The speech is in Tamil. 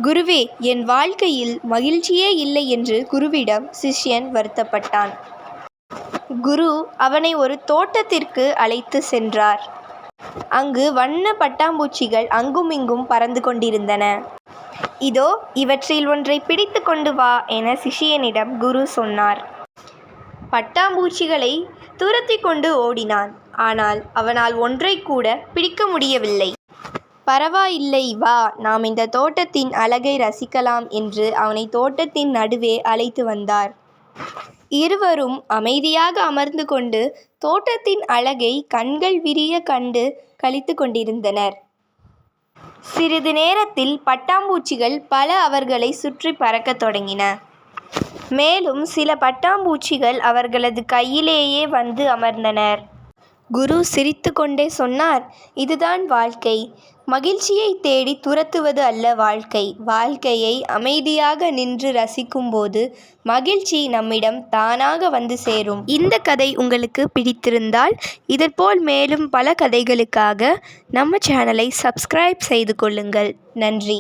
குருவே, என் வாழ்க்கையில் மகிழ்ச்சியே இல்லை என்று குருவிடம் சிஷ்யன் வருத்தப்பட்டான். குரு அவனை ஒரு தோட்டத்திற்கு அழைத்து சென்றார். அங்கு வண்ண பட்டாம்பூச்சிகள் அங்குமிங்கும் பறந்து கொண்டிருந்தன. இதோ இவற்றில் ஒன்றை பிடித்து கொண்டு வா என சிஷ்யனிடம் குரு சொன்னார். பட்டாம்பூச்சிகளை துரத்தி கொண்டு ஓடினான். ஆனால் அவனால் ஒன்றை கூட பிடிக்க முடியவில்லை. பரவாயில்லை, வா, நாம் இந்த தோட்டத்தின் அழகை ரசிக்கலாம் என்று அவனை தோட்டத்தின் நடுவே அழைத்து வந்தார். இருவரும் அமைதியாக அமர்ந்து கொண்டு தோட்டத்தின் அழகை கண்கள் விரிய கண்டு களித்து கொண்டிருந்தனர். சிறிது நேரத்தில் பட்டாம்பூச்சிகள் பல அவர்களை சுற்றி பறக்கத் தொடங்கின. மேலும் சில பட்டாம்பூச்சிகள் அவர்களது கையிலேயே வந்து அமர்ந்தனர். குரு சிரித்து கொண்டே சொன்னார், இதுதான் வாழ்க்கை. மகிழ்ச்சியை தேடி துரத்துவது அல்ல வாழ்க்கை. வாழ்க்கையை அமைதியாக நின்று ரசிக்கும்போது மகிழ்ச்சி நம்மிடம் தானாக வந்து சேரும். இந்த கதை உங்களுக்கு பிடித்திருந்தால் இதற்போல் மேலும் பல கதைகளுக்காக நம்ம சேனலை சப்ஸ்கிரைப் செய்து கொள்ளுங்கள். நன்றி.